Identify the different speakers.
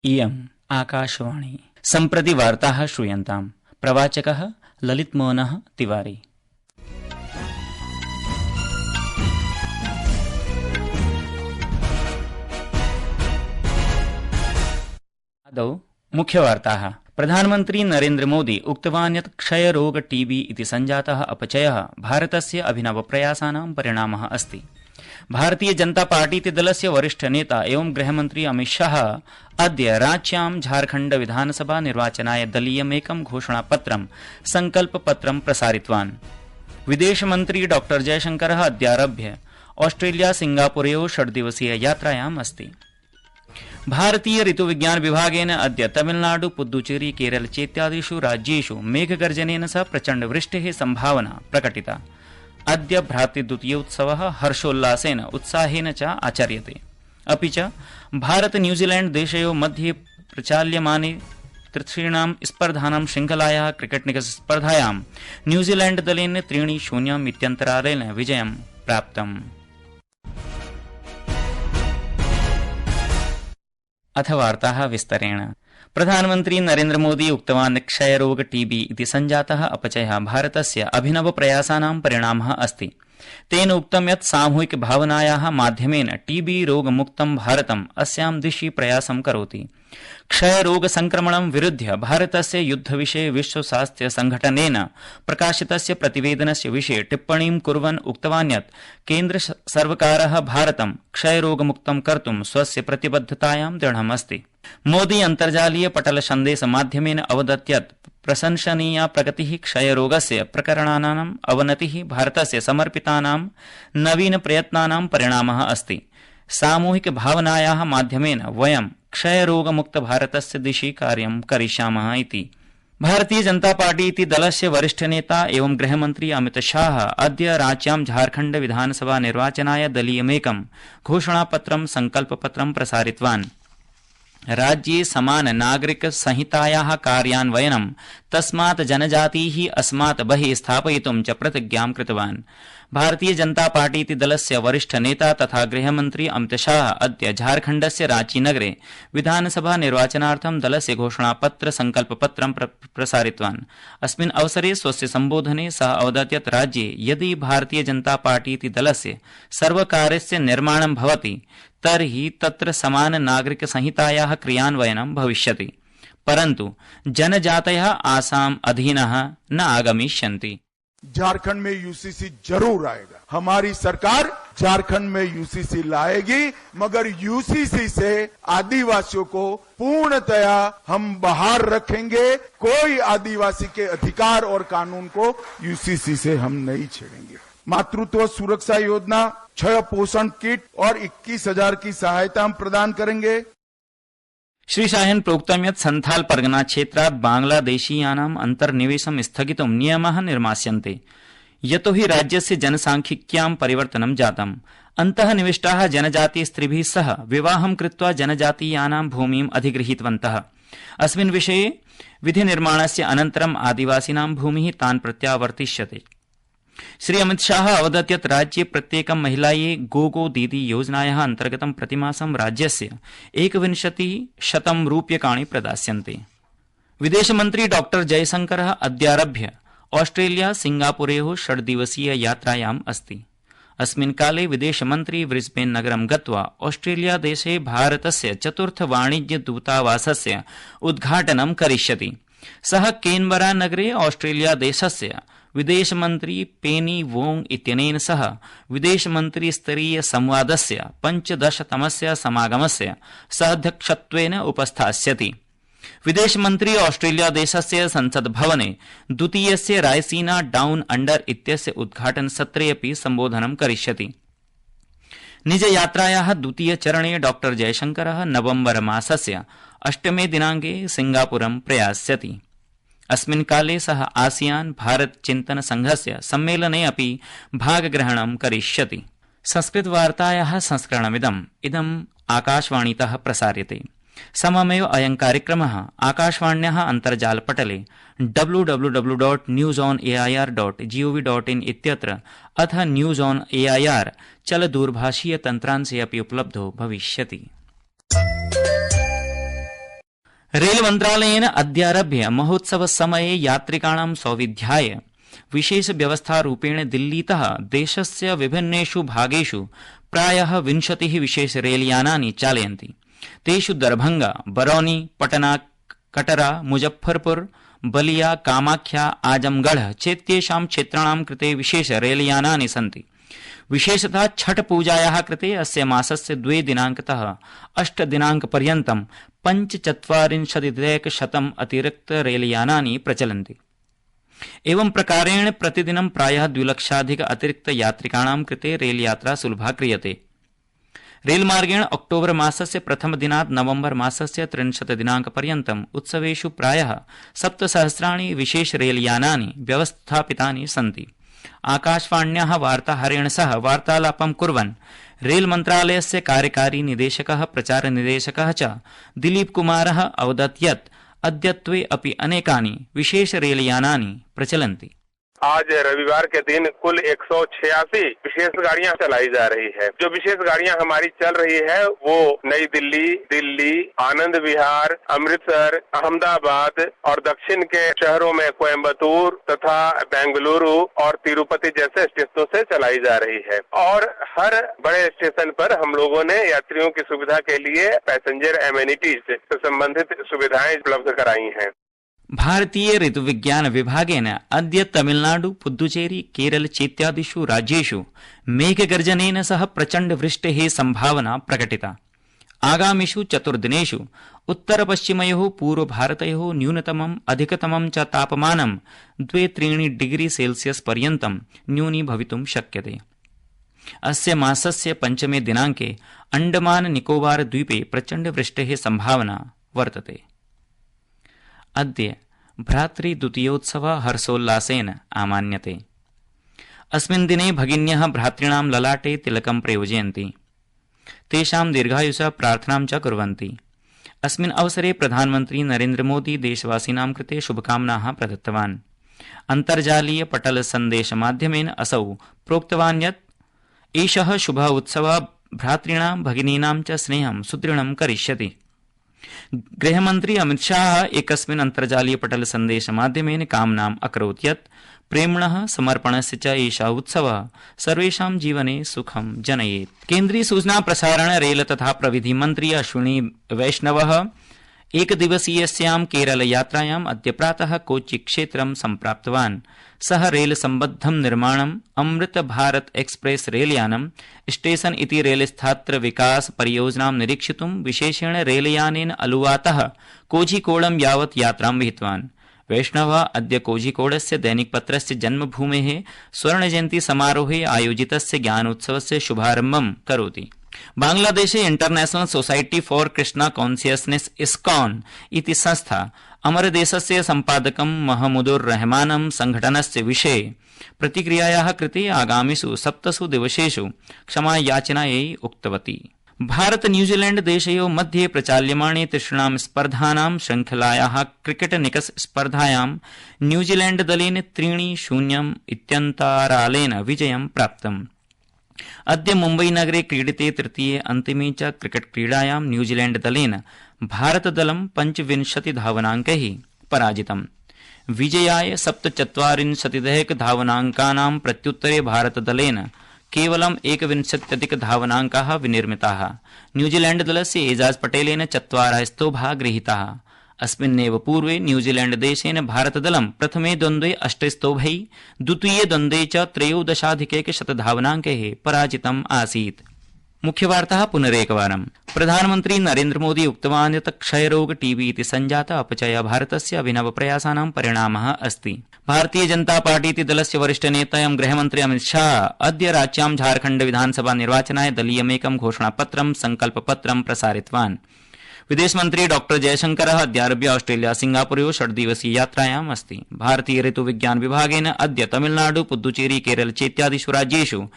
Speaker 1: इयम् आकाशवाणी। सम्प्रति वार्ताः श्रूयन्ताम्। प्रवाचकः ललितमोहनः तिवारी। आदौ मुख्यवार्ताः। प्रधानमन्त्री नरेन्द्र मोदी उक्तवान् यत् क्षयरोग टीबी इति संजातः अपचयः भारतस्य अभिनवप्रयासानां परिणामः अस्ति। भारतीय जनता पार्टीति दलस्य वरिष्ठ नेता एवं गृहमन्त्री अमित शाह अद्य रांच्यां झारखण्ड विधानसभा निर्वाचनाय दलीयमेकं घोषणापत्रं संकल्पपत्रं प्रसारितवान्। विदेशमन्त्री डॉ जयशंकरः अद्यारभ्य ऑस्ट्रेलिया सिंगापुरयोः 6 दिवसीय यात्रायाम् अस्ति। भारतीय ऋतुविज्ञान विभागेन अद्य तमिलनाडु पुद्दुचेरी केरल चेत्यादिषु राज्येषु मेघगर्जनेन सह प्रचण्डवृष्टेः सम्भावना प्रकटिता। अद्य भ्रातृद्वितीयोत्सवः हर्षोल्लासेन उत्साहेन च आचर्यते। अपि च भारत न्यूजीलैण्ड देशयोः मध्ये प्रचाल्यमाने तृतीयां स्पर्धानां श्रृंखलायाः क्रिकेट निकषस्पर्धायां न्यूजीलैण्ड दलेन 3-0 इत्यन्तरालेन विजयं प्राप्तम्। अथ वार्ताः विस्तरेण। प्रधानमन्त्री नरेन्द्र मोदी उक्तवान् क्षयरोग टीबी इति संजातः अपचयः भारतस्य अभिनवप्रयासानां परिणामः अस्ति। तेन उक्तं यत् सामूहिक भावनायाः माध्यमेन टीबी रोगमुक्तं भारतम् अस्यां दिशि प्रयासं करोति। क्षयरोग संक्रमणं विरुध्य भारतस्य युद्धविषये विश्व स्वास्थ्य संघटनेन प्रकाशितस्य प्रतिवेदनस्य विषये टिप्पणीं कुर्वन् उक्तवान् यत् केन्द्र सर्वकारः भारतं क्षयरोगमुक्तं कर्तुं स्वस्य प्रतिबद्धतायां दृढमस्ति। मोदी अन्तर्जालीय पटल सन्देश माध्यमेन अवदत् यत् प्रशंसनीया प्रगतिः क्षयरोगस्य प्रकरणानाम् अवनतिः भारतस्य समर्पितानां नवीन प्रयत्नानां परिणामः अस्ति। सामूहिक भावनायाः माध्यमेन वयं क्षयरोगमुक्त भारतस्य दिशि कार्यं करिष्यामः इति। भारतीय जनता पार्टी इति दलस्य वरिष्ठ नेता एवं गृहमन्त्री अमित शाह अद्य रांच्यां झारखण्ड विधानसभा निर्वाचनाय दलीयमेकं घोषणापत्रं संकल्पपत्रं प्रसारितवान्। राज्ये समान नागरिक संहितायाः कार्यान्वयनं तस्मात् जनजातीः अस्मात् बहिः स्थापयितुं च प्रतिज्ञां कृतवान्। भारतीय जनता पार्टी इति दलस्य वरिष्ठ नेता तथा गृहमन्त्री अमित शाह अद्य झारखण्डस्य रांची नगरे विधानसभा निर्वाचनार्थं दलस्य घोषणापत्र संकल्पपत्रं प्रसारितवान्। अस्मिन् अवसरे स्वस्य सम्बोधने सः अवदत् यत् राज्ये यदि भारतीय जनता पार्टी इति दलस्य सर्वकारस्य निर्माणं भवति तर्हि तत्र समान नागरिक संहितायाः क्रियान्वयनं भविष्यति, परन्तु जनजातयः आसाम अधीनः न आगमिष्यन्ति।
Speaker 2: झारखंड में यूसीसी जरूर आएगा। हमारी सरकार झारखंड में यूसीसी लाएगी, मगर यूसीसी से आदिवासियों को पूर्णतया हम बाहर रखेंगे। कोई आदिवासी के अधिकार और कानून को यूसीसी से हम नहीं छेड़ेंगे। मातृत्व सुरक्षा योजना, 6 पोषण किट और 21,000 की सहायता हम प्रदान करेंगे।
Speaker 1: श्री शाहेन प्रोक्तं यत् संथाल परगना क्षेत्रात् बांग्लादेशीयानाम् अन्तर्निवेशं स्थगितुं नियमाः निर्मास्यन्ते, यतो हि राज्यस्य जनसांख्यिक्यां परिवर्तनं जातम्। अन्तः निविष्टाः जनजातीय स्त्रीभिः सह विवाहं कृत्वा जनजातीयानां भूमिम् अधिगृहीतवन्तः। अस्मिन् विषये विधिनिर्माणस्य अनन्तरम् आदिवासिनां भूमिः तान् प्रत्यावर्तिष्यते। श्री अमित शाह अवदत् यत् राज्ये प्रत्येकं महिलायै गो दीदी योजनायाः अन्तर्गतं प्रतिमासं राज्यस्य 21,000 रूप्यकाणि प्रदास्यन्ते। विदेशमन्त्री डॉ जयशंकरः अद्यारभ्य ऑस्ट्रेलिया सिंगापुरयोः 6 दिवसीय यात्रायाम् अस्ति। अस्मिन् काले विदेशमन्त्री ब्रिस्बेन नगरं गत्वा ऑस्ट्रेलिया देशे भारतस्य 4th वाणिज्य दूतावासस्य उद्घाटनं करिष्यति। सः केनबरा नगरे ऑस्ट्रेलिया देशस्य विदेशमन्त्री पेनी वोंग इत्यनेन सह विदेशमन्त्री स्तरीय संवादस्य 15तमस्य समागमस्य सहध्यक्षत्वेन उपस्थास्यति। विदेशमन्त्री ऑस्ट्रेलिया देशस्य संसद भवने द्वितीयस्य रायसीना डाउन अंडर इत्यस्य उद्घाटन सत्रे अपि सम्बोधनं करिष्यति। निजयात्रायाः द्वितीय चरणे डॉ जयशंकरः नवम्बर मासस्य 8 दिनाङ्के सिंगापुरं प्रयास्यति। अस्मिन् काले सः आसियान भारत चिन्तन संघस्य सम्मेलने अपि भागग्रहणं करिष्यति। संस्कृतवार्तायाः संस्करणमिदम् आकाशवाणीतः प्रसार्यते। सममेव अयं कार्यक्रमः आकाशवाण्याः अन्तर्जालपटले www.newsonair.gov.in इत्यत्र अथ न्यूज ऑन एआईआर चलदूरभाषीय तन्त्रांशे अपि उपलब्धो भविष्यति। रेल मन्त्रालयेन अद्यारभ्य महोत्सवसमये यात्रिकाणां सौविध्याय विशेष व्यवस्थारूपेण दिल्लीतः देशस्य विभिन्नेषु भागेषु प्रायः 20 विशेष रेलयानानि चालयन्ति। तेषु दरभंगा, बरौनी, पटना, कटरा, मुजफ्फरपुर, बलिया, कामाख्या, आजमगढ़ चेत्येषां क्षेत्राणां कृते विशेष रेलयानानि सन्ति। विशेषतः छठ पूजायाः कृते अस्य मासस्य 2 दिनाङ्कतः 8 दिनाङ्कपर्यन्तं 45,100 अतिरिक्त रेलयानानि प्रचलन्ति। एवं प्रकारेण प्रतिदिनं प्रायः 2 लक्षाधिक अतिरिक्त यात्रिकाणां कृते रेलयात्रा सुलभा क्रियते। रेलमार्गेण अक्टोबर मासस्य प्रथम दिनात् नवम्बर मासस्य 30 दिनाङ्कपर्यन्तम् उत्सवेषु प्रायः 7,000 विशेष रेलयानानि व्यवस्थापितानि सन्ति। आकाशवाण्याः वार्ताहरेण सह वार्तालापं कुर्वन् रेल मन्त्रालयस्य कार्यकारी निदेशकः प्रचार निदेशकः च दिलीप कुमारः अवदत् यत् अद्यत्वे अपि अनेकानि विशेष रेलयानानि प्रचलन्ति।
Speaker 3: आज रविवार के दिन कुल 186 विशेष गाड़ियां चलाई जा रही है। जो विशेष गाड़ियां हमारी चल रही है वो नई दिल्ली, दिल्ली, आनंद विहार, अमृतसर, अहमदाबाद और दक्षिण के शहरों में कोयम्बतूर तथा बेंगलुरु और तिरुपति जैसे स्टेशनों से चलाई जा रही है। और हर बड़े स्टेशन पर हम लोगों ने यात्रियों की सुविधा के लिए पैसेंजर एमेनिटीज से संबंधित सुविधाएं उपलब्ध कराई हैं।
Speaker 1: भारतीय ऋतुविज्ञान विभागेन अद्य तमिलनाडु, पुद्दुचेरी, केरल चेत्यादिषु राज्येषु मेघगर्जनेन सह प्रचण्ड वृष्टेः संभावना प्रकटिता। आगामिषु 4 दिनेषु उत्तरपश्चिमयोः पूर्वभारतयोः न्यूनतमम् अधिकतमं च तापमानं 2-3 डिग्री सेल्सियस् पर्यन्तं न्यूनी भवितुं शक्यते। अस्य मासस्य 5 दिनाङ्के अण्डमान निकोबार द्वीपे प्रचण्ड वृष्टेः संभावना वर्तते। अद्य भ्रातृद्वितीयोत्सवः हर्षोल्लासेन आमान्यते। अस्मिन् दिने भगिन्यः भ्रातॄणां ललाटे तिलकं प्रयोजयन्ति। तेषां दीर्घायुषः प्रार्थनां च कुर्वन्ति। अस्मिन् अवसरे प्रधानमन्त्री नरेन्द्र मोदी देशवासिनां कृते शुभकामनाः प्रदत्तवान्। अन्तर्जालीय पटल सन्देशमाध्यमेन असौ प्रोक्तवान् यत् एषः शुभः उत्सवः भ्रातॄणां भगिनीनां च स्नेहं सुदृढं करिष्यति। गृहमन्त्री अमितशाह एकस्मिन् अन्तर्जालीय पटल सन्देशमाध्यमेन कामनाम् अकरोत् यत् प्रेम्णः समर्पणस्य च एषः उत्सवः सर्वेषां जीवने सुखं जनयेत्। केन्द्रीय सूचना प्रसारण रेल तथा प्रविधि मन्त्री अश्विनी वैष्णवः एकदिवसीयस्यां केरल यात्रायाम् अद्य प्रातः कोच्चि क्षेत्रं सम्प्राप्तवान्। सः रेल सम्बद्धं निर्माणम् अमृत भारत एक्सप्रेस रेलयानं स्टेशन इति रेलस्थात्र विकास परियोजनां निरीक्षितुं विशेषेण रेलयानेन अलुवातः कोझिकोडं यावत् यात्रां विहितवान्। वैष्णवः अद्य कोझिकोडस्य दैनिकपत्रस्य जन्मभूमेः स्वर्णजयन्ती समारोहे आयोजितस्य ज्ञानोत्सवस्य शुभारम्भं करोति। बांग्लादेशे international society for Krishna consciousness ISKCON इति संस्था अमरदेशस्य सम्पादकं महमूदुर रहमानं संघटनस्य विषये प्रतिक्रियायाः कृते आगामिषु 7 दिवसेषु क्षमायाचनायै उक्तवती। भारत न्यूजीलैंड देशयोः मध्ये प्रचाल्यमाणे तिसृणां स्पर्धानां श्रृंखलायाः क्रिकेट निकष स्पर्धायां न्यूजीलैंड दलेन 3-0 इत्यन्तरालेन विजयं प्राप्तम्। अद्य मुम्बई नगरे क्रीडिते तृतीये अन्तिमे च क्रिकेट क्रीडायां न्यूजीलैंड दलेन भारतदलं 25 धावनाङ्कैः पराजितम्। विजयाय 47 धावनाङ्कानां प्रत्युत्तरे भारतदलेन केवलं 21 धावनाङ्काः विनिर्मिताः। न्यूजीलैंड दलस्य एजाज पटेलेन 4 स्तोभाः गृहीताः। अस्मिन्नेव पूर्वे न्यूजीलैंड देशेन भारतदलं प्रथमे द्वन्द्वे 8 स्तोभैः, द्वितीये द्वन्द्वे च 13 धावनाङ्कैः पराजितम् आसीत्। मुख्यवार्ताः पुनरेकवारम्। प्रधानमन्त्री नरेन्द्र मोदी उक्तवान् यत् क्षयरोग टीबी इति सञ्जात अपचयः भारतस्य अभिनव प्रयासानां परिणामः अस्ति। भारतीय जनता पार्टी इति दलस्य वरिष्ठ नेता एवं गृहमन्त्री अमितशाह अद्य राज्यां झारखण्ड विधानसभा निर्वाचनाय दलीयमेकं घोषणापत्रं संकल्पपत्रं प्रसारितवान्। विदेशमन्त्री डॉ जयशंकरः अद्यारभ्य ऑस्ट्रेलिया सिंगापुरयोः 6 दिवसीय यात्रायाम् अस्ति। भारतीय ऋतुविज्ञान विभागेन अद्य तमिलनाडु, पुद्दुचेरी, केरल चेत्यादिषु राज्येषु